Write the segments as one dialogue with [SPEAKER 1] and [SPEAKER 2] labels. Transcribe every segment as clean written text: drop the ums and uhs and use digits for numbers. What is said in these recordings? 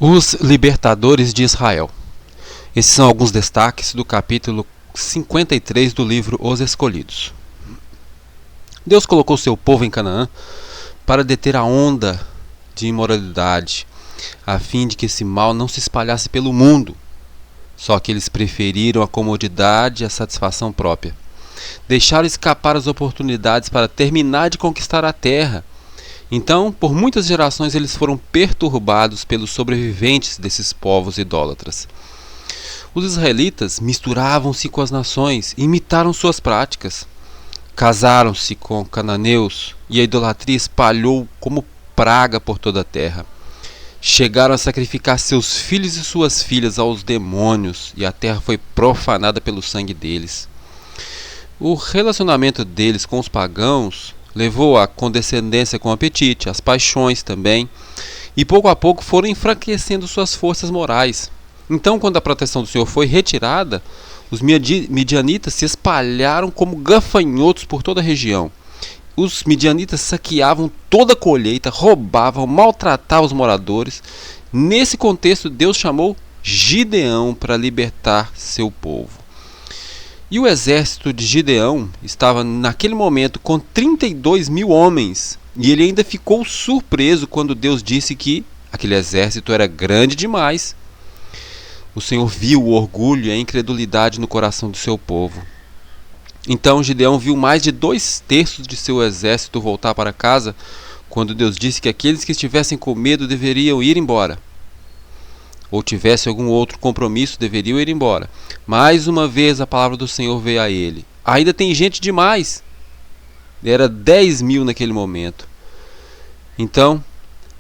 [SPEAKER 1] Os libertadores de Israel. Esses são alguns destaques do capítulo 53 do livro Os Escolhidos. Deus colocou seu povo em Canaã para deter a onda de imoralidade, a fim de que esse mal não se espalhasse pelo mundo. Só que eles preferiram a comodidade e a satisfação própria. Deixaram escapar as oportunidades para terminar de conquistar a terra. Então, por muitas gerações, eles foram perturbados pelos sobreviventes desses povos idólatras. Os israelitas misturavam-se com as nações e imitaram suas práticas. Casaram-se com cananeus e a idolatria espalhou como praga por toda a terra. Chegaram a sacrificar seus filhos e suas filhas aos demônios e a terra foi profanada pelo sangue deles. O relacionamento deles com os pagãos levou à condescendência com o apetite, às paixões também, e pouco a pouco foram enfraquecendo suas forças morais. Então, quando a proteção do Senhor foi retirada, os midianitas se espalharam como gafanhotos por toda a região. Os midianitas saqueavam toda a colheita, roubavam, maltratavam os moradores. Nesse contexto, Deus chamou Gideão para libertar seu povo. E o exército de Gideão estava naquele momento com 32 mil homens. E ele ainda ficou surpreso quando Deus disse que aquele exército era grande demais. O Senhor viu o orgulho e a incredulidade no coração do seu povo. Então Gideão viu mais de 2/3 de seu exército voltar para casa, quando Deus disse que aqueles que estivessem com medo deveriam ir embora. Ou tivessem algum outro compromisso, deveriam ir embora. Mais uma vez a palavra do Senhor veio a ele. Ainda tem gente demais. Era 10 mil naquele momento. Então,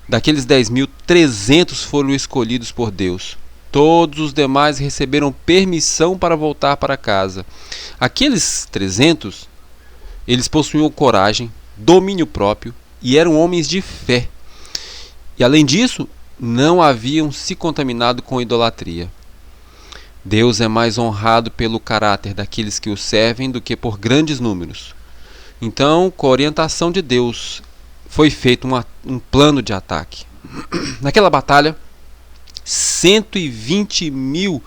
[SPEAKER 1] daqueles 10 mil, 300 foram escolhidos por Deus. Todos os demais receberam permissão para voltar para casa. Aqueles 300, eles possuíam coragem, domínio próprio e eram homens de fé. E além disso, não haviam se contaminado com idolatria. Deus é mais honrado pelo caráter daqueles que o servem do que por grandes números. Então, com a orientação de Deus, foi feito um plano de ataque. Naquela batalha, 120 mil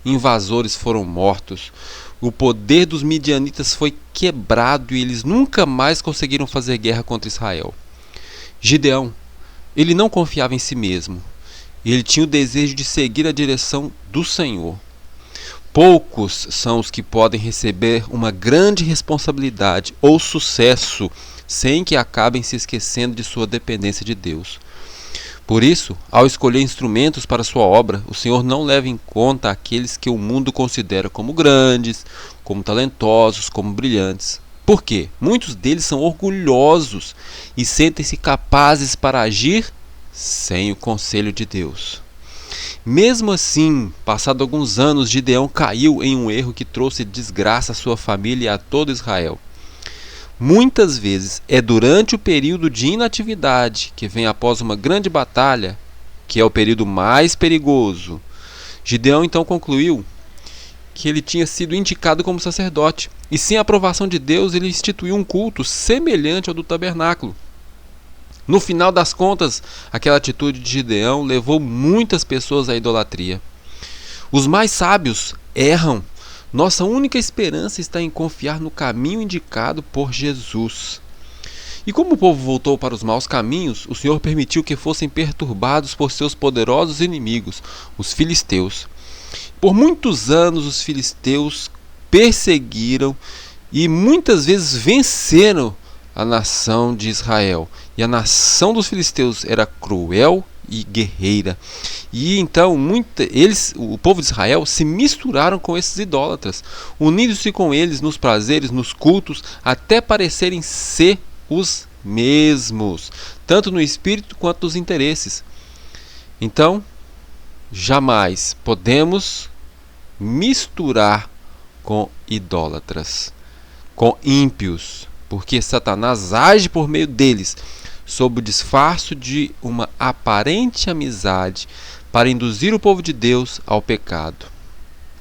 [SPEAKER 1] invasores foram mortos. O poder dos midianitas foi quebrado e eles nunca mais conseguiram fazer guerra contra Israel. Gideão, ele não confiava em si mesmo. Ele tinha o desejo de seguir a direção do Senhor. Poucos são os que podem receber uma grande responsabilidade ou sucesso sem que acabem se esquecendo de sua dependência de Deus. Por isso, ao escolher instrumentos para sua obra, o Senhor não leva em conta aqueles que o mundo considera como grandes, como talentosos, como brilhantes. Por quê? Muitos deles são orgulhosos e sentem-se capazes para agir sem o conselho de Deus. Mesmo assim, passado alguns anos, Gideão caiu em um erro que trouxe desgraça à sua família e a todo Israel. Muitas vezes é durante o período de inatividade, que vem após uma grande batalha, que é o período mais perigoso. Gideão então concluiu que ele tinha sido indicado como sacerdote, e sem a aprovação de Deus ele instituiu um culto semelhante ao do tabernáculo. No final das contas, aquela atitude de Gideão levou muitas pessoas à idolatria. Os mais sábios erram. Nossa única esperança está em confiar no caminho indicado por Jesus. E como o povo voltou para os maus caminhos, o Senhor permitiu que fossem perturbados por seus poderosos inimigos, os filisteus. Por muitos anos os filisteus perseguiram e muitas vezes venceram a nação de Israel. E a nação dos filisteus era cruel e guerreira. E então o povo de Israel se misturaram com esses idólatras, unindo-se com eles nos prazeres, nos cultos, até parecerem ser os mesmos, tanto no espírito quanto nos interesses. Então, jamais podemos misturar com idólatras, com ímpios, porque Satanás age por meio deles, sob o disfarce de uma aparente amizade, para induzir o povo de Deus ao pecado.